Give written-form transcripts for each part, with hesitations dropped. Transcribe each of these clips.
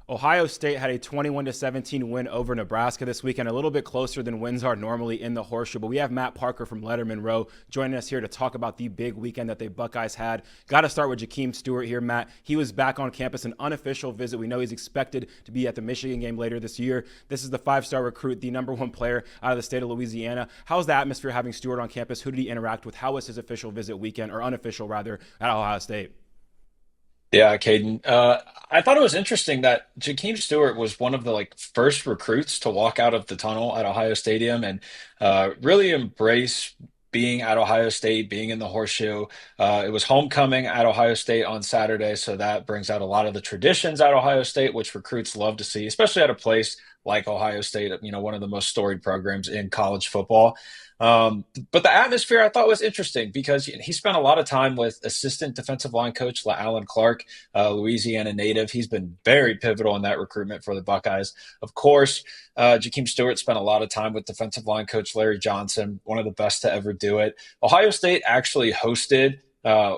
Ohio State had a 21-17 win over Nebraska this weekend, a little bit closer than wins are normally in the Horseshoe. But we have Matt Parker from Letterman Row joining us here to talk about the big weekend that the Buckeyes had. Got to start with Jahkeem Stewart here, Matt. He was back on campus, an unofficial visit. We know he's expected to be at the Michigan game later this year. This is the five-star recruit, the number one player out of the state of Louisiana. How's the atmosphere having Stewart on campus? Who did he interact with? How was his official visit weekend, or unofficial rather, at Ohio State? Yeah, Caden. I thought it was interesting that Jahkeem Stewart was one of the first recruits to walk out of the tunnel at Ohio Stadium and really embrace being at Ohio State, being in the horseshoe. It was homecoming at Ohio State on Saturday, so that brings out a lot of the traditions at Ohio State, which recruits love to see, especially at a place like Ohio State, one of the most storied programs in college football. But the atmosphere I thought was interesting because he spent a lot of time with assistant defensive line coach Alan Clark, Louisiana native. He's been very pivotal in that recruitment for the Buckeyes. Of course, Jahkeem Stewart spent a lot of time with defensive line coach Larry Johnson, one of the best to ever do it. Ohio State actually hosted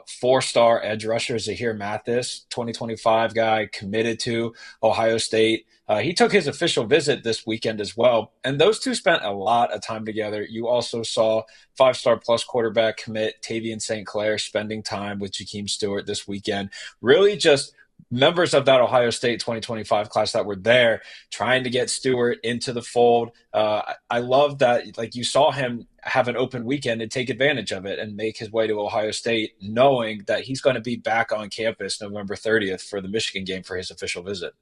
four-star edge rusher Zahir Mathis, 2025 guy committed to Ohio State. He took his official visit this weekend as well, and those two spent a lot of time together. You also saw five-star plus quarterback commit Tavian St. Clair spending time with Jahkeem Stewart this weekend. Really just members of that Ohio State 2025 class that were there trying to get Stewart into the fold. I love that, like, you saw him have an open weekend and take advantage of it and make his way to Ohio State, knowing that he's going to be back on campus November 30th for the Michigan game for his official visit.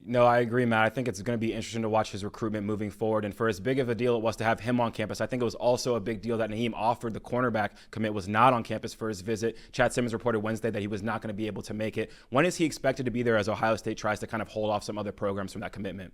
No, I agree, Matt. I think it's going to be interesting to watch his recruitment moving forward. And for as big of a deal it was to have him on campus, I think it was also a big deal that Naheem Offord, the cornerback commit, was not on campus for his visit. Chad Simmons reported Wednesday that he was not going to be able to make it. When is he expected to be there as Ohio State tries to kind of hold off some other programs from that commitment?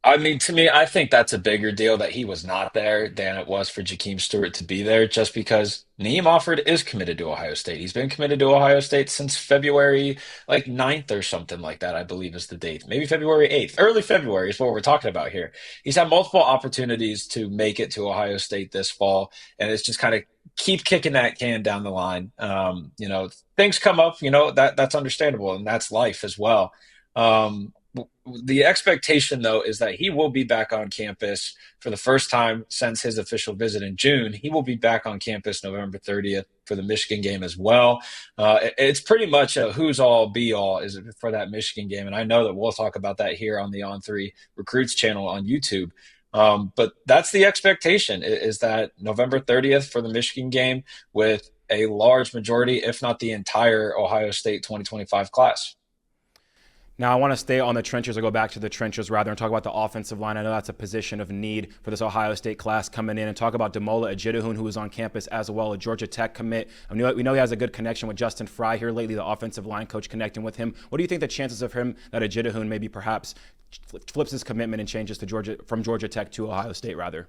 I mean, to me, I think that's a bigger deal that he was not there than it was for Jakeem Stewart to be there, just because Neem Offord is committed to Ohio State. He's been committed to Ohio State since February 9th or something like that, I believe is the date. Maybe February 8th. Early February is what we're talking about here. He's had multiple opportunities to make it to Ohio State this fall, and it's just kind of keep kicking that can down the line. Things come up, that's understandable, and that's life as well. Um, the expectation, though, is that he will be back on campus for the first time since his official visit in June. He will be back on campus November 30th for the Michigan game as well. It's pretty much a who's all be all is for that Michigan game. And I know that we'll talk about that here on the On Three Recruits channel on YouTube. But that's the expectation, is that November 30th for the Michigan game with a large majority, if not the entire Ohio State 2025 class. Now, I want to stay on the trenches or go back to the trenches rather and talk about the offensive line. I know that's a position of need for this Ohio State class coming in, and talk about Demola Ajidahun, who was on campus as well, a Georgia Tech commit. We know he has a good connection with Justin Fry here lately, the offensive line coach connecting with him. What do you think the chances of him that Ajidahun maybe perhaps flips his commitment and changes to Georgia from Georgia Tech to Ohio State rather?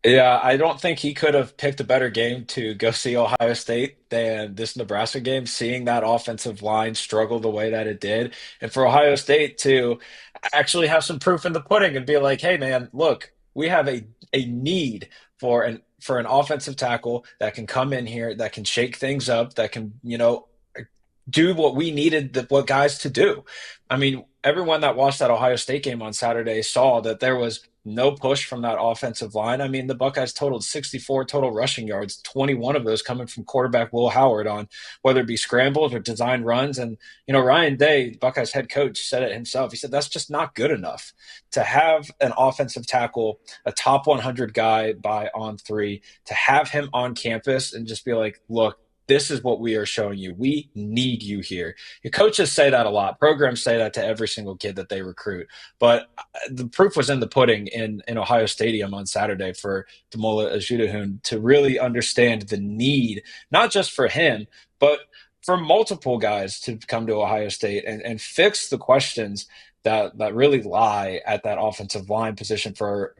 Yeah, I don't think he could have picked a better game to go see Ohio State than this Nebraska game, seeing that offensive line struggle the way that it did. And for Ohio State to actually have some proof in the pudding and be like, hey man, look, we have a need for an offensive tackle that can come in here, that can shake things up, that can, do what we needed what guys to do. I mean, everyone that watched that Ohio State game on Saturday saw that there was no push from that offensive line. I mean, the Buckeyes totaled 64 total rushing yards, 21 of those coming from quarterback Will Howard on whether it be scrambles or design runs. And, Ryan Day, Buckeyes head coach, said it himself. He said that's just not good enough to have an offensive tackle, a top 100 guy by On Three, to have him on campus and just be like, look, this is what we are showing you. We need you here. Your coaches say that a lot. Programs say that to every single kid that they recruit. But the proof was in the pudding in Ohio Stadium on Saturday for Demola Ajudahun to really understand the need, not just for him, but for multiple guys to come to Ohio State and fix the questions that really lie at that offensive line position for,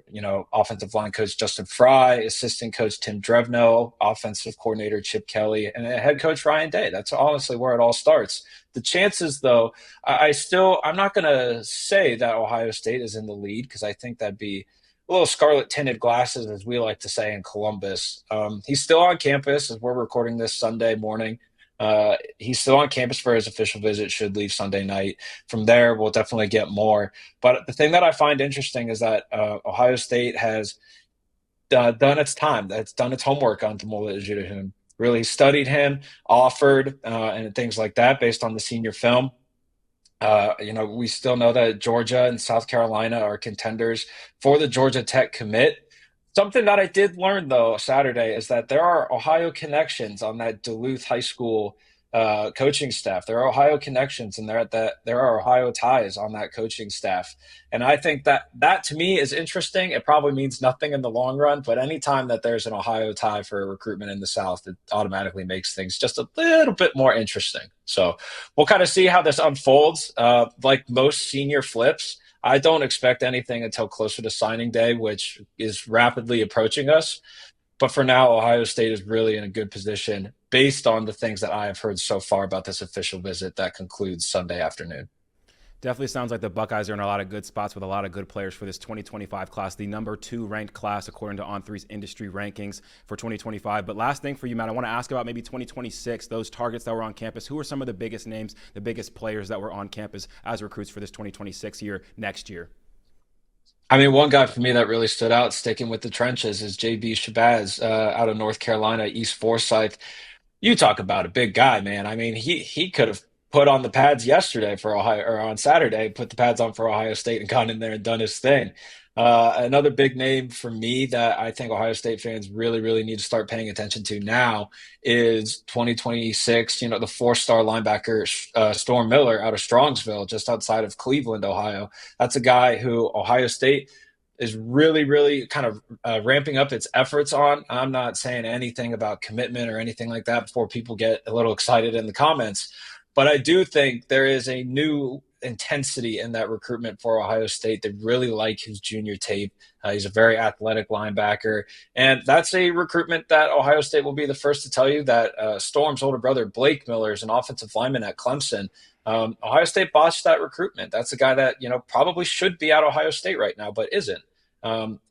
offensive line coach Justin Fry, assistant coach Tim Drevno, offensive coordinator Chip Kelly, and head coach Ryan Day. That's honestly where it all starts. The chances, though, I'm not going to say that Ohio State is in the lead, because I think that'd be a little scarlet tinted glasses, as we like to say in Columbus. He's still on campus as we're recording this Sunday morning. He's still on campus for his official visit, should leave Sunday night. From there, we'll definitely get more. But the thing that I find interesting is that Ohio State has done its time. That's done its homework on Tamola Ejiofor. Really studied him, offered, and things like that based on the senior film. We still know that Georgia and South Carolina are contenders for the Georgia Tech commit. Something that I did learn though Saturday is that there are Ohio connections on that Duluth High School coaching staff. There are Ohio connections, and there are Ohio ties on that coaching staff. And I think that to me is interesting. It probably means nothing in the long run, but anytime that there's an Ohio tie for a recruitment in the South, it automatically makes things just a little bit more interesting. So we'll kind of see how this unfolds. Like most senior flips, I don't expect anything until closer to signing day, which is rapidly approaching us. But for now, Ohio State is really in a good position based on the things that I have heard so far about this official visit that concludes Sunday afternoon. Definitely sounds like the Buckeyes are in a lot of good spots with a lot of good players for this 2025 class, the number 2 ranked class according to On3's industry rankings for 2025. But last thing for you, Matt, I want to ask about maybe 2026, those targets that were on campus. Who are some of the biggest names, the biggest players that were on campus as recruits for this 2026 year, next year? I mean, one guy for me that really stood out, sticking with the trenches, is JB Shabazz out of North Carolina, East Forsyth. You talk about a big guy, man. I mean, he could have put on the pads yesterday for Ohio, or on Saturday, put the pads on for Ohio State and gone in there and done his thing. Another big name for me that I think Ohio State fans really, really need to start paying attention to now is 2026. The four-star linebacker Storm Miller out of Strongsville, just outside of Cleveland, Ohio. That's a guy who Ohio State is really, really kind of ramping up its efforts on. I'm not saying anything about commitment or anything like that before people get a little excited in the comments. But I do think there is a new intensity in that recruitment for Ohio State. They really like his junior tape. He's a very athletic linebacker. And that's a recruitment that Ohio State will be the first to tell you that Storm's older brother, Blake Miller, is an offensive lineman at Clemson. Ohio State botched that recruitment. That's a guy that, probably should be at Ohio State right now, but isn't. Um,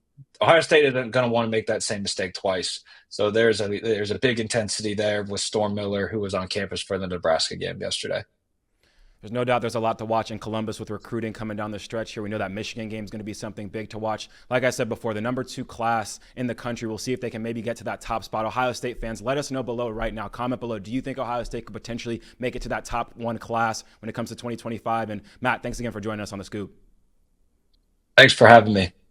Ohio State isn't going to want to make that same mistake twice. So there's a big intensity there with Storm Miller, who was on campus for the Nebraska game yesterday. There's no doubt there's a lot to watch in Columbus with recruiting coming down the stretch here. We know that Michigan game is going to be something big to watch. Like I said before, the number 2 class in the country. We'll see if they can maybe get to that top spot. Ohio State fans, let us know below right now. Comment below. Do you think Ohio State could potentially make it to that top 1 class when it comes to 2025? And Matt, thanks again for joining us on The Scoop. Thanks for having me.